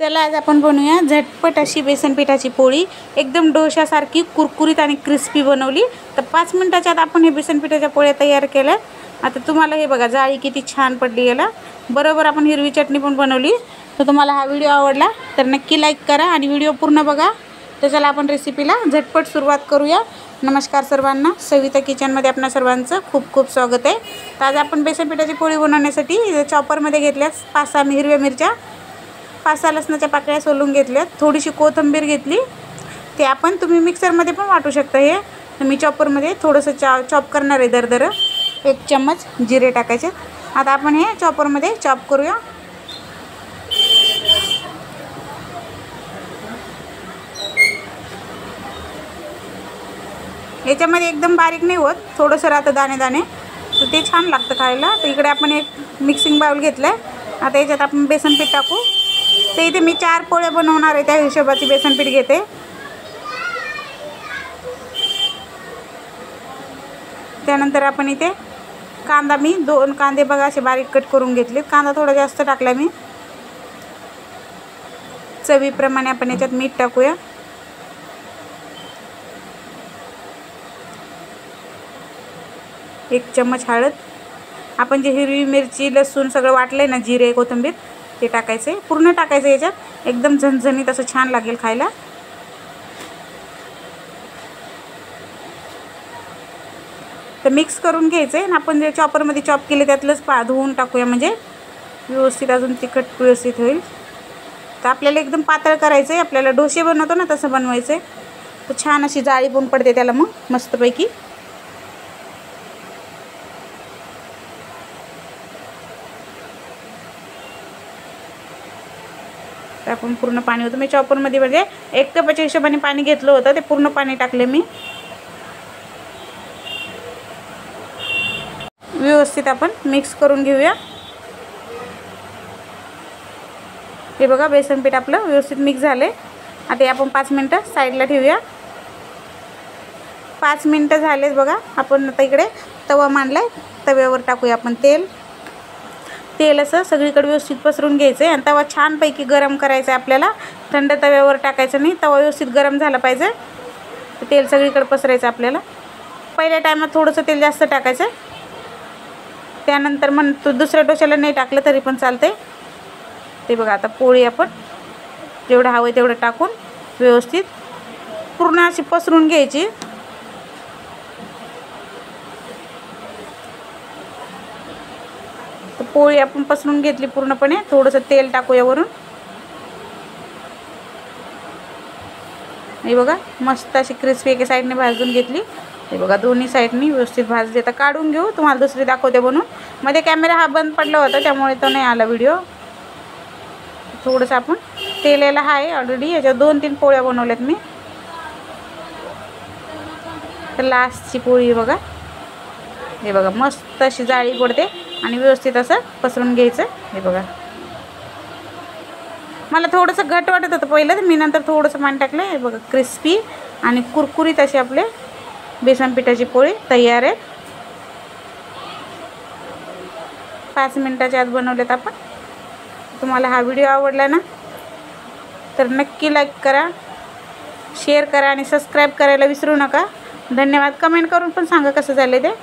चला आज आपण बनवूया झटपट अशी बेसन पिठाची पोळी। एकदम डोशासारखी कुरकुरीत आणि क्रिस्पी बनवली। तर 5 मिनिटाच्या आत आपण हे बेसन पिठाच्या पोळ्या तयार केल्या। आता तुम्हाला हे बघा जाळी किती छान पडली याला। बरोबर आपण हिरवी चटणी पण बनवली। तर तुम्हाला हा व्हिडिओ आवडला तर नक्की लाईक करा आणि व्हिडिओ पूर्ण बघा। तर चला आपण रेसिपीला झटपट सुरुवात करूया। नमस्कार सर्वांना, सविता किचनमध्ये आपणा सर्वांचं खूप खूप स्वागत आहे। तर आज आपण बेसन पिठाची पोळी बनवण्यासाठी चॉपरमध्ये घेतल्या 5-6 हिरव्या मिरच्या, 5-6 लसणाच्या पाकळ्या सोलून घेतल्यात, थोडीशी कोथिंबीर घेतली। ते आपण तुम्ही मिक्सरमध्ये पण वाटू शकता। हे तर मी चॉपरमध्ये थोडंसं चॉप करणार आहे दरदर। 1 चम्मच जिरे टाकायचे। आता आपण हे चॉपरमध्ये चॉप करूया। याच्यामध्ये एकदम बारीक नाही होत, थोडंसं राहतं दाणे दाणे, तर ते छान लागतं खायला। तर इकडे आपण एक मिक्सिंग बाउल घेतलाय। आता याच्यात आपण बेसन पीठ टाकू। तर इथे मी 4 पोळ्या बनवणार आहे, त्या हिशोबाची बेसन पीठ घेते। त्यानंतर आपण इथे कांदा, मी 2 कांदे बघा असे बारीक कट करून घेतले। कांदा थोडा जास्त टाकला मी। चवीप्रमाणे आपण याच्यात मीठ टाकूया। एक चम्मच हळद। आपण जे हिरवी मिरची, लसूण सगळं वाटलंय ना, जिरे, कोथिंबीर, ते टाकायचे, पूर्ण टाकायचं याच्यात। एकदम झणझणीत असं छान लागेल खायला। तर मिक्स करून घ्यायचे आणि आपण जे चॉपरमध्ये चॉप केले त्यातलंच धुवून टाकूया, म्हणजे व्यवस्थित अजून तिखट व्यवस्थित होईल। तर आपल्याला एकदम पातळ करायचं आहे, आपल्याला डोसे बनवतो ना तसं बनवायचं आहे। तर छान अशी जाळी पण पडते त्याला मग मस्तपैकी। तर आपण पूर्ण पाणी होतं, मी चॉपरमध्ये म्हणजे 1 कपाच्या हिशोबाने पाणी घेतलं होतं, ते पूर्ण पाणी टाकले मी। व्यवस्थित आपण मिक्स करून घेऊया। हे बघा बेसन पीठ आपलं व्यवस्थित मिक्स झाले। आता हे आपण 5 मिनिटं साईडला ठेवूया। 5 मिनिटं झालेत बघा। आपण आता इकडे तवा मांडलाय, तव्यावर टाकूया आपण तेल। तेल असं सगळीकडे व्यवस्थित पसरून घ्यायचं आहे आणि तवा छानपैकी गरम करायचा आहे आपल्याला। थंड तव्यावर टाकायचं नाही, तवा व्यवस्थित गरम झाला पाहिजे। तेल सगळीकडे पसरायचं आपल्याला। पहिल्या टायमात थोडंसं तेल जास्त टाकायचं, त्यानंतर मग दुसऱ्या डोश्याला नाही टाकलं तरी पण चालतंय। ते बघा आता पोळी आपण जेवढं हवं तेवढं टाकून व्यवस्थित पूर्ण अशी पसरून घ्यायची। तर पोळी आपण पसरून घेतली पूर्णपणे। थोडंसं तेल टाकूया वरून। हे बघा मस्त अशी क्रिस्पी एका साईडने भाजून घेतली। हे बघा दोन्ही साईडनी व्यवस्थित भाजली। आता काढून घेऊ, तुम्हाला दुसरी दाखवते बनवून। मध्ये कॅमेरा हा बंद पडला होता त्यामुळे तो नाही आला व्हिडिओ। थोडंसं आपण तेल यायला आहे ऑलरेडी, याच्या 2-3 पोळ्या बनवल्यात मी। तर लास्टची पोळी बघा, हे बघा मस्त अशी जाळी पडते आणि व्यवस्थित असं पसरून घ्यायचं। हे बघा मला थोडंसं घट वाटत होतं पहिलं, तर मी नंतर थोडंसं पाणी टाकलं। हे बघा क्रिस्पी आणि कुरकुरीत अशी आपले बेसन पिठाची पोळी तयार आहे। 5 मिनिटाच्या आत बनवलेत आपण। तुम्हाला हा व्हिडिओ आवडला ना तर नक्की लाईक करा, शेअर करा आणि सबस्क्राईब करायला विसरू नका। धन्यवाद। कमेंट करून पण सांगा कसं झालं ते।